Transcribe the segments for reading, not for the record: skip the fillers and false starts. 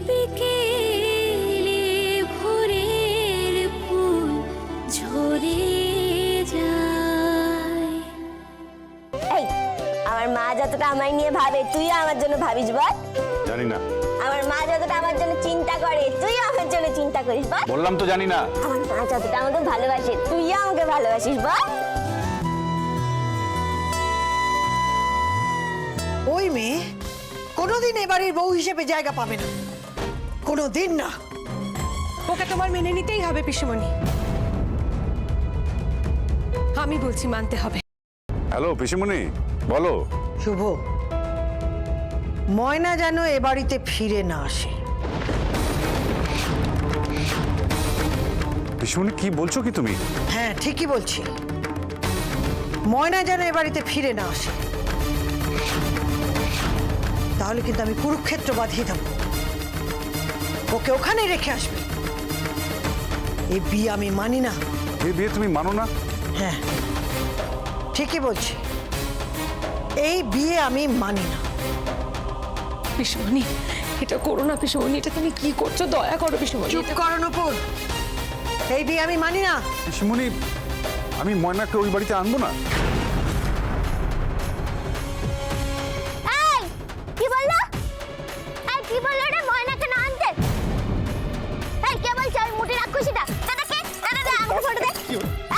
বিকেলে ভোরের ফুল ঝরে যায়। এই আমার মা যতটা আমায় নিয়ে ভাবে তুইও আমার জন্য ভাবিস বল? জানি না। আমার মা যতটা আমার জন্য চিন্তা করে তুইও আমার জন্য চিন্তা করিস বল? বললাম তো জানি না। আমার মা যতটা আমাকে ভালোবাসে তুইও আমাকে ভালোবাসিস বল? ওই মেয়ে কোনোদিন এ বাড়ির বউ হিসেবে জায়গা পাবে না, কোনোদিন না। ওকে তোমার মেনে নিতেই হবে পিসিমণি, আমি বলছি মানতে হবে। হ্যালো পিসিমণি, বলো। শুভ, ময়না যেন এ বাড়িতে ফিরে না আসে। পিসিমণি কি বলছো কি তুমি? হ্যাঁ ঠিকই বলছি, ময়না যেন এ বাড়িতে ফিরে না আসে, তাহলে কিন্তু আমি কুরুক্ষেত্র বাঁধিয়ে দেবো। ওকে ওখানেই রেখে আসবে। এই বিয়ে আমি মানি না। এই বিয়ে তুমি মানো না? হ্যাঁ ঠিকই বলছি, এই বিয়ে আমি মানি না। পিসিমণি এটা করো না পিসিমণি, এটা তুমি কি করছো? দয়া করো পিসিমণি। চুপ করো নূপুর, এই বিয়ে আমি মানি না। পিসিমণি, আমি ময়নাকে ওই বাড়িতে আনবো না। এই কি বললো? এই কি বললো রে? ময়নাকে না আনতে? এই কে বলছে? আমি মুটি রাক্ষসীটা? দাদাকে দাদা আমাকে ফটো দে।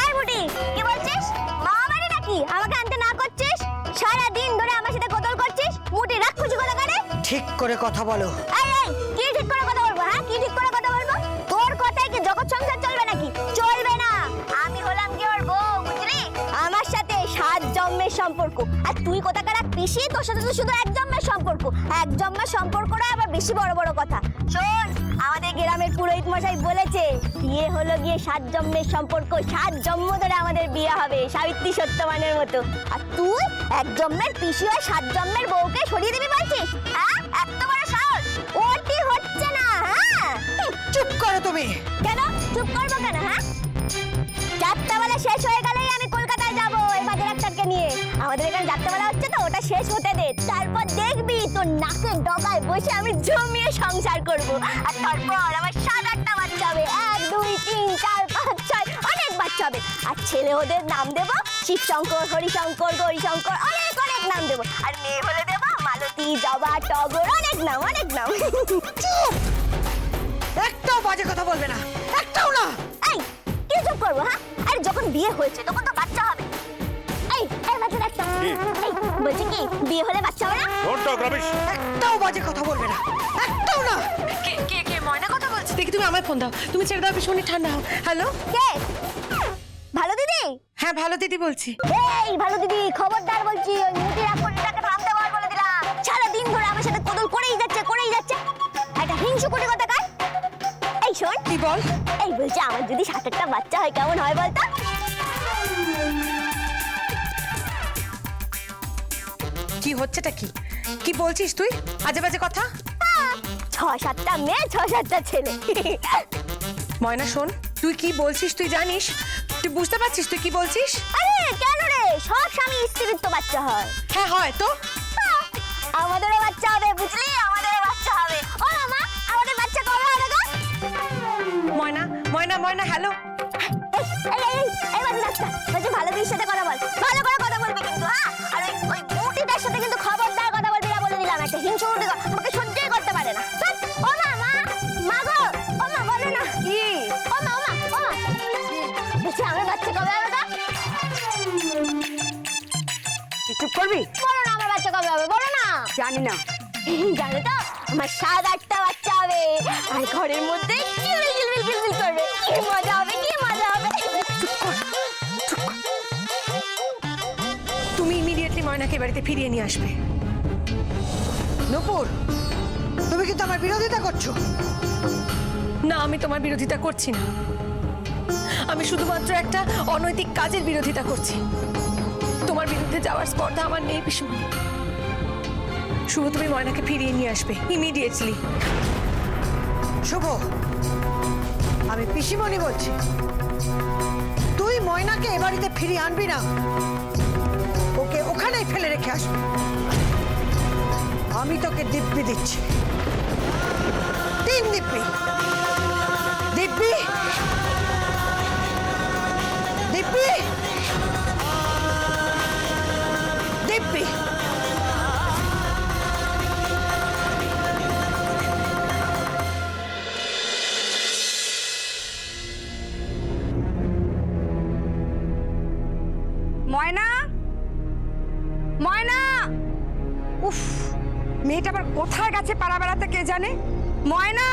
এই মুটি কি বলছিস? মা বাড়ি নাকি আমাকে আনতে না করছিস? সারা দিন ধরে আমার সাথে কদল করছিস, মুটি রাক্ষসী কথা কানে। ঠিক করে কথা বলো। এই এই কি ঠিক করে কথা বলবো? হ্যাঁ কি ঠিক করে কথা বলবো? তোর কথায় কি জগৎ সংসার চলবে নাকি? চলবে না। আমি হলাম কি ওর বউ, বুঝলি? আমার সাথে 7 জন্মের সম্পর্ক, আর তুই কোথাকার এক পিসি, তোর সাথে তো শুধু 1 জন্মের সম্পর্ক। 1 জন্মের সম্পর্কটা আবার বেশি বড় বড় কথা। শোন, আমাদের গ্রামের পুরোহিত মশাই বলেছে বিয়ে হলো গিয়ে 7 জন্মের সম্পর্ক, 7 জন্ম ধরে আমাদের বিয়ে হবে, সাবিত্রী সত্যবানের মতো। আর তুই 1 জন্মের পিসি হয়ে 7 জন্মের বউকে সরিয়ে দিবি বলছিস? হ্যাঁ এত বড় সাহস? ওটি হচ্ছে না। হ্যাঁ চুপ করো তুমি। কেন চুপ করবো কেন? হ্যাঁ যাত্রাবেলা শেষ হয়ে গেলেই আমি কলকাতায় যাবো এই বাজার একটাকে নিয়ে। আমাদের এখানে যাত্রাবেলা হচ্ছে তো, ওটা শেষ হতে দে, তারপর দেখবি তোর নাকের ডগায় বসে আমি জমিয়ে সংসার করব। আর তারপর আমার 7-8টা বাচ্চা হবে, 1 2 3 4 5 6 অনেক বাচ্চা হবে। আর ছেলে ওদের নাম দেবো শিবশঙ্কর, হরিশঙ্কর, গৌরীশঙ্কর, অনেক অনেক নাম দেবো। আর মেয়ে হলে দেবো মালতী, জবা, টগর, অনেক নাম অনেক নাম। চুপ, একটাও বাজে কথা বলবে না, একটাও না। এই কি চুপ করবো? হ্যাঁ আরে যখন বিয়ে হয়েছে তখন তো বাচ্চা হবে। এই এই বাচ্চা একটা, এই বলছি কি বিয়ে হলে বাচ্চা হবে না? একটাও বাজে কথা বলবে না, একটাও না। কে কে কে ময়না কথা বলছে? দেখি তুমি আমায় ফোন দাও, তুমি ছেড়ে দাও পিসিমণি, ঠান্ডা হও। হ্যালো, কে? ভালো দিদি? হ্যাঁ ভালো দিদি বলছি। এই ভালো দিদি, খবরদার বলছি, ওই মুটি রাক্ষসীটাকে থামতে বল বলে দিলাম। সারা দিন ধরে আমার সাথে কোদল করেই যাচ্ছে করেই যাচ্ছে, একটা হিংসু কুটি কথা কার। এই শোন, কি বল? এই বলছি আমার যদি 7-8টা বাচ্চা হয় কেমন হয় বলতো? কি হচ্ছেটা কি? কি বলছিস তুই? আজে বাজে কথা। 6-7টা মেয়ে, 6-7টা ছেলে। ময়না শোন, তুই কি বলছিস তুই জানিস? তুই বুঝতে পারছিস তুই কি বলছিস? আরে কেন রে, সব স্বামী স্ত্রীর তো বাচ্চা হয়। হ্যাঁ হয় তো। আমাদেরও বাচ্চা হবে, বুঝলি? আমাদেরও বাচ্চা হবে। ও মা, আমাদের বাচ্চা কবে হবে গো? ময়না ময়না ময়না, হ্যালো। এই বাজে ডাক্তার বলছি ভালো দিদির সাথে কথা বল, ভালো করে কথা বলবি কিন্তু। হ্যাঁ আর ওই মুটিটার সাথে কিন্তু খবরদার কথা বলবি না বলে দিলাম। একটা হিংসু মুটি আমাকে সহ্যই করতে পারে না। ও মা মা মা গো, ও মা বলো না। কি? ও মা ও মা ও মা, বলছি আমার বাচ্চা কবে হবে গো? চুপ করবি? বলো না আমার বাচ্চা কবে হবে, বলো না। জানি না। জানো তো আমার 7-8টা বাচ্চা হবে, আর ঘরের মধ্যে কিলবিল কিলবিল কিলবিল করবে। কি মজা হবে, কি মজা হবে। তুমি ইমিডিয়েটলি ময়নাকে বাড়িতে ফিরিয়ে নিয়ে আসবে। নূপুর, তুমি কিন্তু আমার বিরোধিতা করছো। না আমি তোমার বিরোধিতা করছি না, আমি শুধুমাত্র একটা অনৈতিক কাজের বিরোধিতা করছি। তোমার বিরুদ্ধে যাওয়ার স্পর্ধা আমার নেই পিসিমণি। শুভ তুমি ময়নাকে ফিরিয়ে নিয়ে আসবে ইমিডিয়েটলি। শুভ, আমি পিসিমণি বলছি, তুই ময়নাকে এ বাড়িতে ফিরিয়ে আনবি না, ওকে ওখানেই ফেলে রেখে আসবি। আমি তোকে দিব্যি দিচ্ছি। কোথায় গেছে পাড়া বেড়াতে কে জানে। ময়না,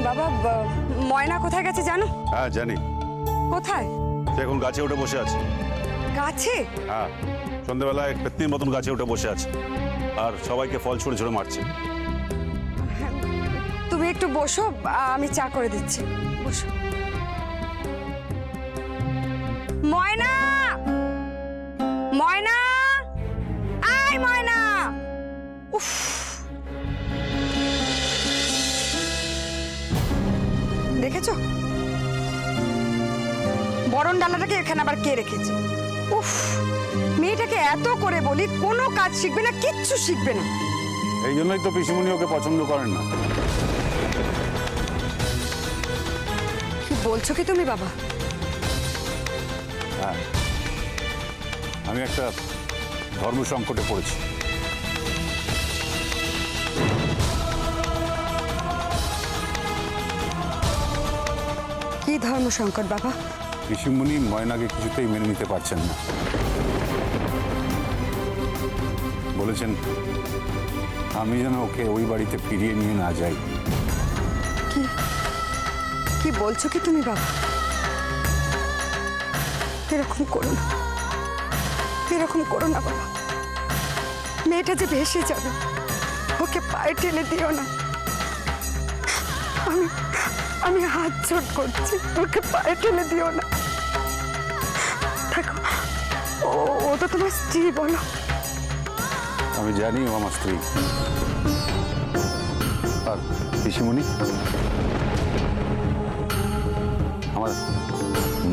বাবা ময়না কোথায় গেছে জানো? হ্যাঁ জানি, কোথায়? সে এখন গাছে উঠে বসে আছে। গাছে? হ্যাঁ, সন্ধ্যেবেলায় পেত্নির মতন গাছে উঠে বসে আছে আর সবাইকে ফল ছুঁড়ে ছুঁড়ে মারছে। তুমি একটু বসো, আমি চা করে দিচ্ছি, বসো। ময়না, ময়না, আয় ময়না। উফ, দেখেছো বরণ ডালাটাকে এখানে আবার কে রেখেছে? উফ, মেয়েটাকে এত করে বলি কোনো কাজ শিখবে না, কিচ্ছু শিখবে না। এই জন্যই তো পিসিমণি ওকে পছন্দ করেন না। কি বলছো কি তুমি বাবা? হ্যাঁ, আমি একটা ধর্ম সংকটে পড়েছি। কি ধর্ম সংকট বাবা? পিসিমণি ময়নাকে কিছুতেই মেনে নিতে পারছেন না। বলেছেন আমি যেন ওকে ওই বাড়িতে ফিরিয়ে নিয়ে না যাই। কি বলছো কি তুমি বাবা? এরকম করো না, এরকম করো না বাবা। মেয়েটা যে ভেসে যাবে, ওকে পায়ে টেনে দিও না। আমি হাত জোড় করছি, ওকে পায়ে টেনে দিও না। দেখো, ও তো তোমার স্ত্রী, বলো। আমি জানি ও আমার স্ত্রী। আর পিসিমণি, আমার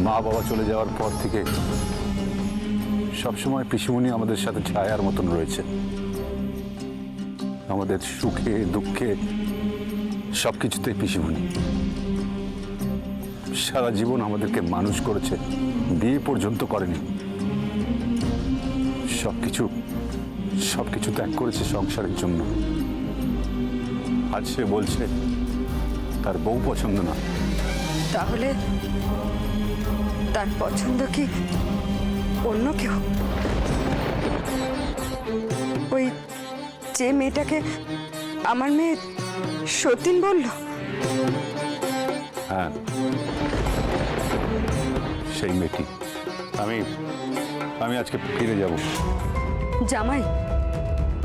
মা বাবা চলে যাওয়ার পর থেকে সবসময় পিসিমণি আমাদের সাথে ছায়ার মতন রয়েছে। আমাদের সুখে দুঃখে সবকিছুতেই পিসিমণি। সারা জীবন আমাদেরকে মানুষ করেছে, বিয়ে পর্যন্ত করেনি। সবকিছু ত্যাগ করেছে সংসারের জন্য। আজ সে বলছে তার বউ পছন্দ না। তাহলে তার পছন্দ কি অন্য কেউ? ওই যে মেয়েটাকে আমার মেয়ে সতীন বলল? হ্যাঁ, সেই মেয়েটি। আমি আজকে ফিরে যাব। জামাই?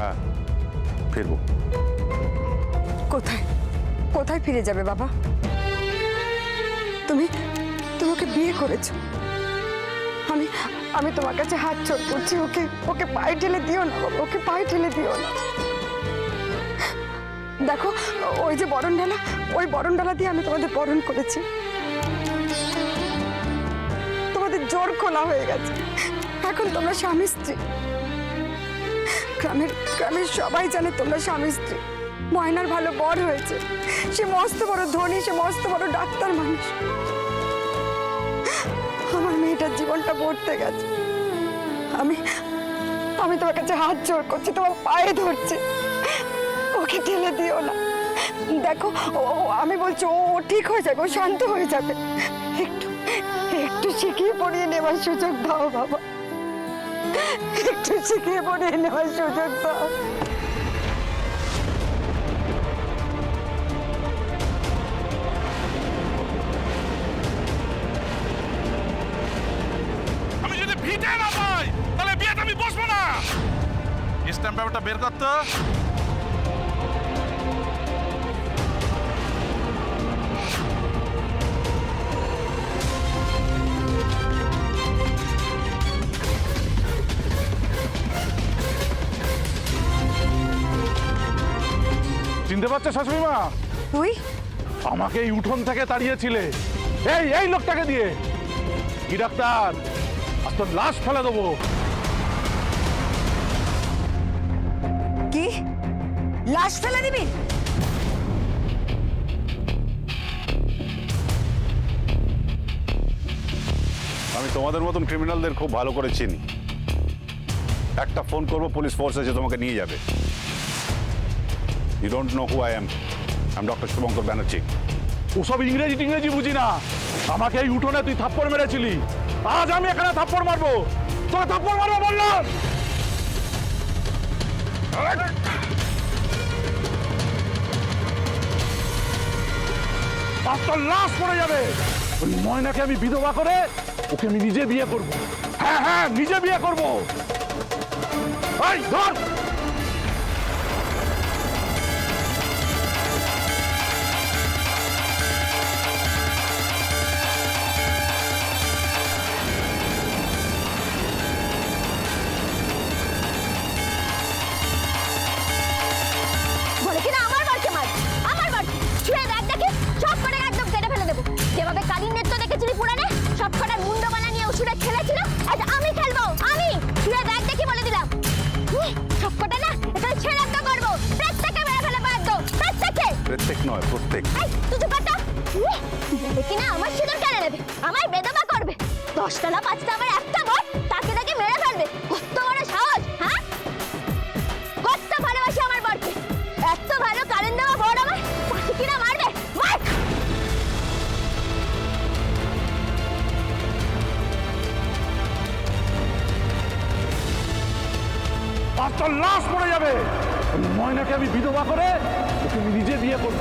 হ্যাঁ, ফিরবো। কোথায় কোথায় ফিরে যাবে বাবা? তুমি ওকে বিয়ে করেছো। আমি তোমার কাছে হাত জোড় করছি, ওকে পায়ে ঠেলে দিও না বাবা, ওকে পায়ে ঠেলে দিও না। দেখো, ওই যে বরণ ডালা, ওই বরণ ডালা দিয়ে আমি তোমাদের বরণ করেছি। তোমাদের জোর খোলা হয়ে গেছে, এখন তোমরা স্বামী স্ত্রী। গ্রামের সবাই জানে তোমরা স্বামী স্ত্রী। ময়নার ভালো বর হয়েছে, সে মস্ত বড় ধনী, সে মস্ত বড় ডাক্তার মানুষ। আমার মেয়েটার জীবনটা পড়তে গেছে। আমি তোমার কাছে হাত জোড় করছি, তোমার পায়ে ধরছি, ওকে ঠেলে দিও না। দেখো, আমি বলছি ও ঠিক হয়ে যাবে, ও শান্ত হয়ে যাবে। একটু শিখিয়ে পড়িয়ে নেওয়ার সুযোগ দাও বাবা, একটু শিখিয়ে পড়িয়ে নেওয়ার সুযোগ দাও। আমি যদি ভিটে না পাই তাহলে বিয়েটা আমি বসবো না। স্ট্যাম্প পেপারটা বের করতো। চিনতে পারছো শাশুড়ি মা? তুই আমাকে এই উঠোন থেকে তাড়িয়েছিলে এই লোকটাকে দিয়ে। কি ডাক্তার, আজ তোর লাশ ফেলে দেবো। কি লাশ ফেলে দিবি? আমি তোমাদের মতন ক্রিমিনালদের খুব ভালো করে চিনি। একটা ফোন করবো, পুলিশ ফোর্স এসে তোমাকে নিয়ে যাবে। You don't know who I am. I am doctor Shubhankar Banerjee. ওসব ইংরেজি টিংরেজি বুঝি না। আমাকে এই উঠোনে তুই থাপ্পড় মেরেছিলি, আজ আমি এখানে থাপ্পড় মারবো। তোকে থাপ্পড় মারবো বললাম। আজ তোর লাশ পড়ে যাবে। ওই ময়নাকে আমি বিধবা করে ওকে আমি নিজে বিয়ে করব। হ্যাঁ হ্যাঁ, নিজে বিয়ে করব। এই ধর। বলে কিনা আমার বাড়িতে মার, আমার বাড়িতে ছুঁয়ে দেখ দেখি, সব করে একদম কেটে ফেলে দেবো। যেভাবে কালীর নৃত্য দেখেছিলি পুরাণে, সব কটার মুন্ডমালা নিয়ে অসুরে খেলেছিল, আজ আমি খেলবো, আমি। ছুঁয়ে দেখ দেখি বলে দিলাম। সব কটা না এখানে ছেড়ে একদম করবো, প্রত্যেকে মেরে ফেলে একদম, প্রত্যেকে। প্রত্যেক নয়, প্রত্যেক। এই তুই চুপ কর তো। বলে কিনা আমার সিঁদুর কেড়ে নেবে, আমায় বেদবা করবে, 10টা না 5টা আমার একটা বর, তাকে তাকে মেরে ফেলবে। কত বড় সাহস, হ্যাঁ? কত ভালোবাসি আমার বরকে, এত ভালো কারেন দেওয়া বর আমার, তাকে কিনা মারবে, মার। আজ তোর লাশ পড়ে যাবে। ওই ময়নাকে আমি বিধবা করে ওকে আমি নিজে বিয়ে করব।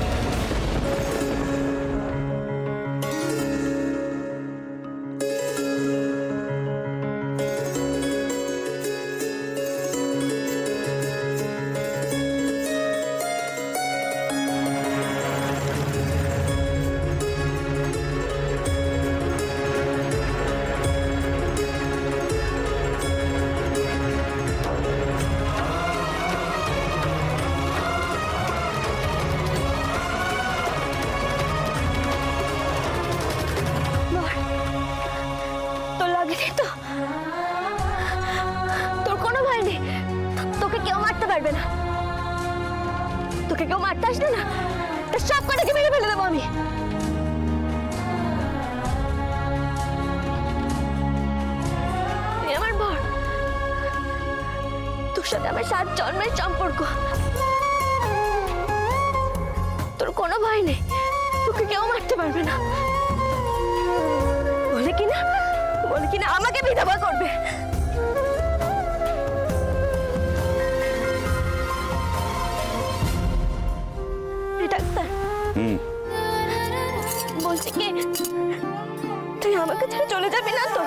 তোর লাগেনি তো? তোর কোনো ভয় নেই? তোকে কেউ মারতে পারবে না, তোকে কেউ মারতে আসবে না, তা সব কটাকে মেরে ফেলে দেবো আমি। তুই আমার বর, তোর সাথে আমার 7 জন্মের সম্পর্ক। তোর কোনো ভয় নেই, তোকে কেউ মারতে পারবে না। বলে কিনা আমাকে বিধবা করবে। এই ডাক্তার, বলছি কি তুই আমাকে ছেড়ে চলে যাবি না তো?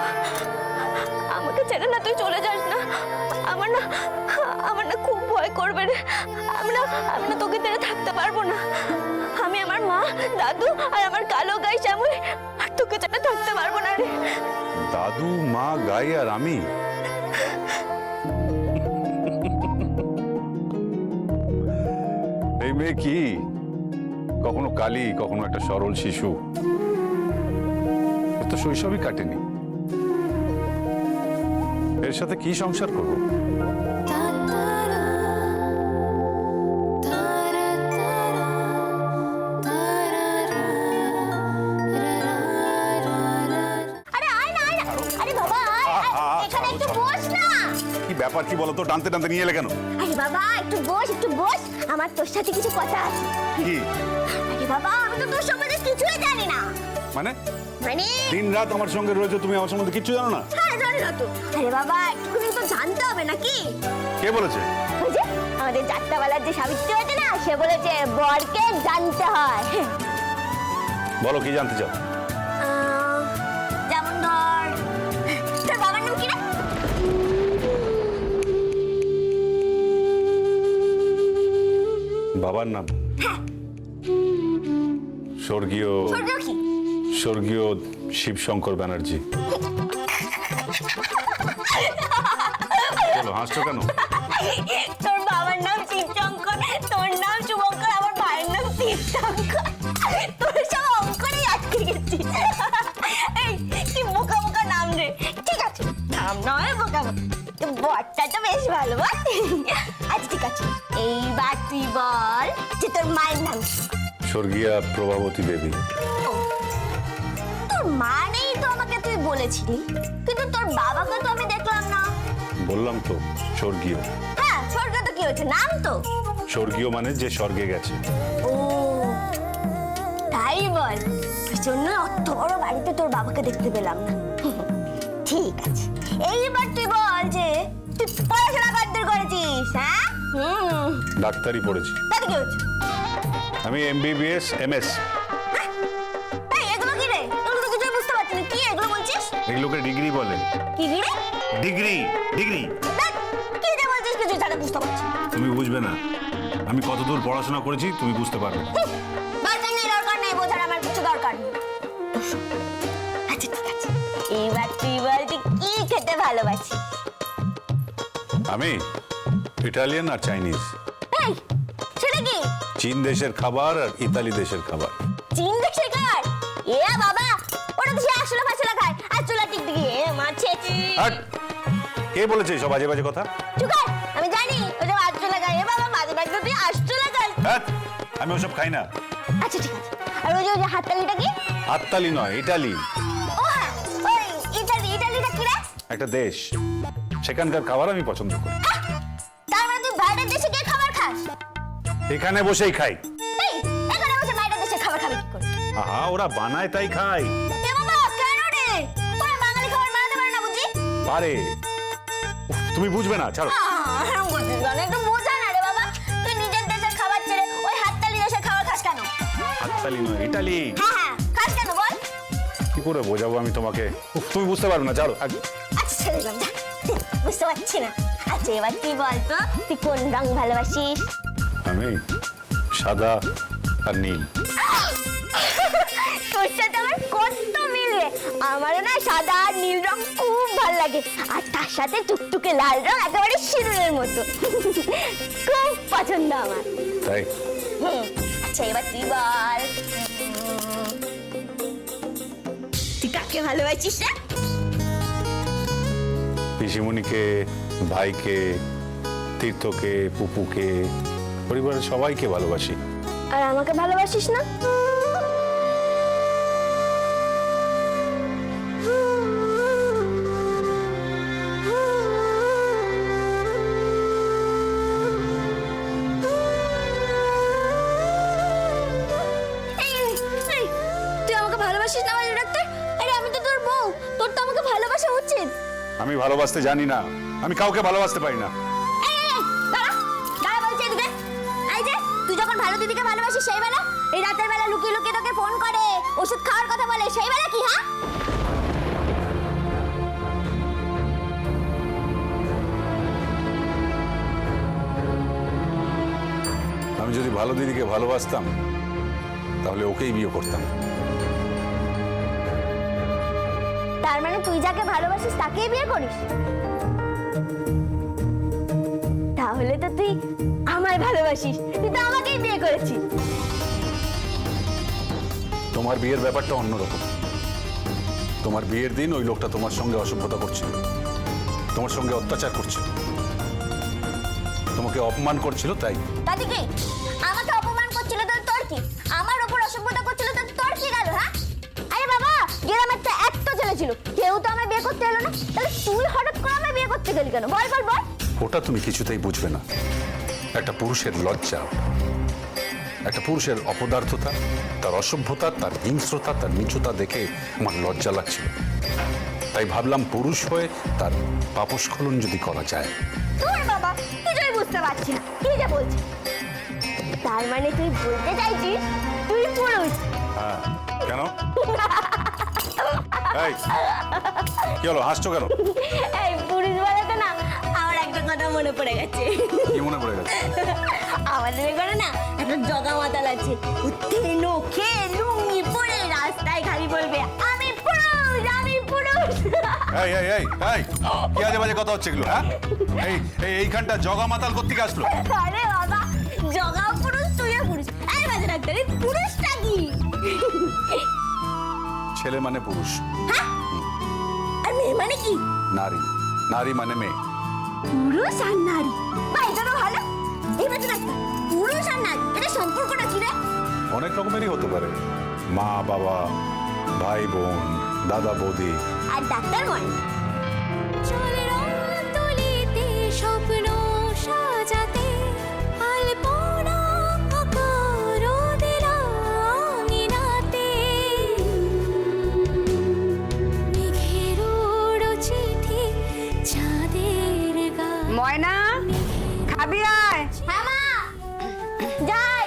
আমাকে ছেড়ে না তুই চলে যাস না। আমার না খুব ভয় করবে রে। আমি না তোকে ছেড়ে থাকতে পারবো না। আমি আমার মা, দাদু আর আমার কালো গাই শ্যামল আর তোকে ছেড়ে থাকতে পারবো না রে। দাদু, মা, গাই আর আমি। এই মেয়ে কি কখনো কালী, কখনো একটা সরল শিশু। এর তো শৈশবই কাটেনি, এর সাথে কি সংসার করবো? ব্যাপার কি বলতো, টানতে টানতে নিয়ে এলে কেন? আরে বাবা একটু বস, আমার তোর সাথে কিছু কথা আছে। কি? আরে বাবা আমি তো তোর সম্বন্ধে কিছুই জানি না। মানে দিন রাত আমার সঙ্গে রয়েছে, তুমি আমার সম্বন্ধে কিচ্ছু জানো না? হ্যাঁ জানি না তো। আরে বাবা একটুখানি তো জানতে হবে নাকি? কে বলেছে? ওই যে আমাদের যাত্রাপালার যে সাবিত্রী আছে না, সে বলেছে বরকে জানতে হয়। বলো কি জানতে চাও? যেমন ধর, তোর বাবার নাম কি রে? বাবার নাম স্বর্গীয় শিবশঙ্কর ব্যানার্জি। চলো, হাসছো কেন? তোর বাবার নাম শিবশঙ্কর, তোর নাম শুভঙ্কর, আমার ভাইয়ের নাম তীর্থঙ্কর। তোর সব অঙ্করেই আটকে গেছি। এই কি বোকা বোকা নাম রে। ঠিক আছে, নাম নয় বোকা বোকা, বরটা তো বেশ ভালো বল। আচ্ছা ঠিক আছে, এইবার তুই বল যে তোর মায়ের নাম। স্বর্গীয়া প্রভাবতী দেবী। তোর মা নেই তো আমাকে তুই বলেছিলি, কিন্তু তোর বাবাকে তো আমি দেখলাম না। বললাম তো স্বর্গীয়। হ্যাঁ স্বর্গে তো কি হয়েছে, নাম তো স্বর্গীয় মানে যে স্বর্গে গেছে। ও তাই এই বল, ওই জন্য অত বড় বাড়িতে তোর বাবাকে দেখতে পেলাম না। ঠিক আছে, এইবার তুই বল যে তুই পড়াশোনা কতদূর করেছিস? হ্যাঁ, ডাক্তারি পড়েছি। তাতে কি হচ্ছে? আমি MBBS MS। এই, এগুলো কি রে? এগুলো তো কিছুই বুঝতে পারছি না, কি এগুলো বলছিস? এগুলোকে ডিগ্রি বলে। কি রে? Degree degree. দেখ, কি যে বলছিস কিছু ছাড়া বুঝতে পারছি না। তুমি বুঝবে না আমি কতদূর পড়াশোনা করেছি, তুমি বুঝতে পারবে। দরকার নেই, দরকার নেই, বোঝার আমার কিছু দরকার নেই। আচ্ছা ঠিক আছে, এইবার তুই বল তুই কি খেতে ভালোবাসিস? আমি ইটালিয়ান আর চাইনিজ। এই, সেটা কি? চীন দেশের খাবার আর ইতালি দেশের খাবার। চীন দেশের খাবার? এ বাবা, ওটা তো সে আসলে ফাসলা খায় আর চুলা টিকটিকি। এ মাছে আর কে বলেছে সব বাজে বাজে কথা? চুপ কর, আমি জানি ও যে আসলে খায়। এ বাবা, মাঝে মাঝে তুই আসলে খায়। হ্যাঁ, আমি ওসব খাই না। আচ্ছা ঠিক আছে, আর ওই যে হাততালিটা কি? হাততালি নয়, ইটালি। ও হ্যাঁ, ওই ইটালিটা কি রে? একটা দেশ, সেখানকার খাবার আমি পছন্দ করি। তার মানে তুই বাইরের দেশে গিয়ে খাবার খাস? এখানে বসেই খাই। এই, এখানে বসে বাইরের দেশে খাবার খাবি কি করে? আহা, ওরা বানায় তাই খাই। এ বাবা, কেন রে? ওরা বাঙালি খাবার বানাতে পারে না বুঝি? পারে। উফ, তুমি বুঝবে না, ছাড়ো। এরকম করছিস কেন? একটু বোঝা না রে বাবা। তুই নিজের দেশের খাবার ছেড়ে ওই হাততালি দেশের খাবার খাস কেন? হাততালি নয়, ইটালি। হ্যাঁ, খাস কেন বল? কি করে বোঝাবো আমি তোমাকে? উফ, তুমি বুঝতে পারবে না, ছাড়ো। আচ্ছা ছেড়ে দিলাম, যা। বুঝতে পারছি না। আচ্ছা এবার তুই বল তো, তুই কোন রং ভালোবাসিস? আমি সাদা আর নীল। তোর সাথে আমার কত মিলবে। আমারও না সাদা আর নীল রং খুব ভালো লাগে, আর তার সাথে টুকটুকে লাল রং একেবারে সিঁদুরের মতো। খুব পছন্দ আমার। তাই আচ্ছা এবার তুই বল, তুই কাকে ভালোবাসিস রে? পিসিমণিকে, ভাইকে, তীর্থকে, পুপুকে, পরিবারের সবাইকে ভালোবাসি। আর আমাকে ভালোবাসিস না? তুই আমাকে ভালোবাসিস না বলে ডাক্তার? আরে আমি তো তোর বউ, তোর তো আমাকে ভালোবাসা উচিত। আমি ভালোবাসতে জানি না, আমি কাউকে ভালোবাসতে পারি না। এই যে তুই যখন ভালো দিদিকে ভালোবাসিস সেই বেলা, এই রাতের বেলা লুকিয়ে লুকিয়ে তোকে ফোন করে ওষুধ খাওয়ার কথা বলে, সেই বেলা কি? হ্যাঁ, আমি যদি ভালো দিদিকে ভালোবাসতাম তাহলে ওকেই বিয়ে করতাম। তার মানে তুই যাকে ভালোবাসিস তাকেই বিয়ে করিস? তাহলে তো তুই আমায় ভালোবাসিস, তুই তো আমাকেই বিয়ে করেছিস। তোমার বিয়ের ব্যাপারটা অন্যরকম। তোমার বিয়ের দিন ওই লোকটা তোমার সঙ্গে অসভ্যতা করছিল, তোমার সঙ্গে অত্যাচার করছিল, তোমাকে অপমান করছিল। তাই তাতে কি? আমাকে অপমান করছিল তো তোর কি? আমার উপর অসভ্যতা করছিল তো তোর কি গেল? হ্যাঁ, আরে বাবা, গ্রামের তো এত ছেলে ছিল, কেউ তো আমায় বিয়ে করতে এলো না, তাহলে তুই হঠাৎ করে আমায় বিয়ে করতে গেলি কেন? বল বল বল। ওটা তুমি কিছুতেই বুঝবে না। একটা পুরুষের লজ্জা, একটা পুরুষের অপদার্থতা, তার অসভ্যতা, তার হিংস্রতা, তার নিচুতা দেখে আমার লজ্জা লাগছিল। তাই ভাবলাম পুরুষ হয়ে তার পাপস্খলন যদি করা যায়। তোর বাবা, কিছুই বুঝতে পারছি না, কি যে বলছিস? তার মানে তুই বলতে চাইছিস তুই পুরুষ? হ্যাঁ, কেন? এই, কি হলো, হাসছো কেন? এই পুরুষ বলাতে না আমার একটা কথা মনে পড়ে গেছে। কি মনে পড়ে গেছে? আমাদের এখানে না একটা জগা মাতাল আছে, তেনো খেয়ে লুঙ্গি পরে রাস্তায় খালি বলবে আমি পুরুষ, আমি পুরুষ। এই এই এই এই, কি আজে বাজে কথা হচ্ছে এগুলো? হ্যাঁ, এইখানটা জগা মাতাল কোত্থেকে আসলো? আরে বাবা, জগা পুরুষ তুইও পুরুষ। আরে বাজে ডাক্তার, এই পুরুষটা কি? ছেলে মানে পুরুষ, আর মেয়ে মানে কি? নারী। নারী মানে মেয়ে। পুরুষ আর নারী, বা এটা তো ভালো। এই বাজে ডাক্তার, পুরুষ আর নারী এটা সম্পর্কটা কি রে? অনেক রকমেরই হতে পারে, মা বাবা, ভাই বোন, দাদা বৌদি। আর ডাক্তার মানে চলে রং তুলিতে স্বপ্ন সাজাতে আলপনা আঁকা রোদের আঙিনাতে। ময়না খাবি আয়, হ্যাঁ মা যাই।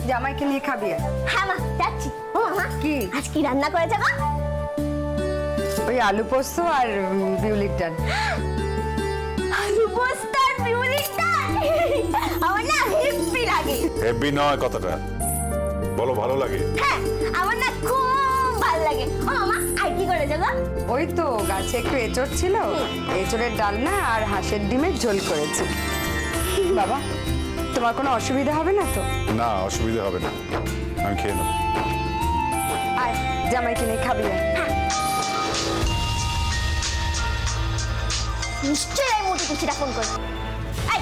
জামাইকে নিয়ে খাবি আয়। হ্যাঁ মা যাচ্ছি। ও মামা কি? আজ কি রান্না করেছে গো? ওই আলু পোস্ত আর বিউলির ডাল। আলু পোস্ত আর বিউলির ডাল। আমার না হেব্বি লাগে। হেভি নয় কথাটা, বলো ভালো লাগে। হ্যাঁ আমার না খুব ভালো লাগে। ও মামা আর কি করেছে গো? ওই তো গাছে একটু এঁচড় ছিল, এঁচড়ের ডালনা আর হাঁসের ডিমের ঝোল করেছি। বাবা, তোমার কোনো অসুবিধা হবে না তো? না, অসুবিধা হবে না, আমি খেয়ে নেব। আয় জামাইকে নিয়ে খাবি আয়। নিশ্চয়ই আমি মোটু পিছিটা ফোন করবো। এই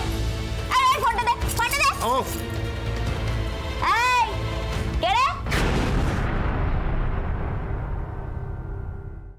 এই ফোনটা দে, ফোনটা দে।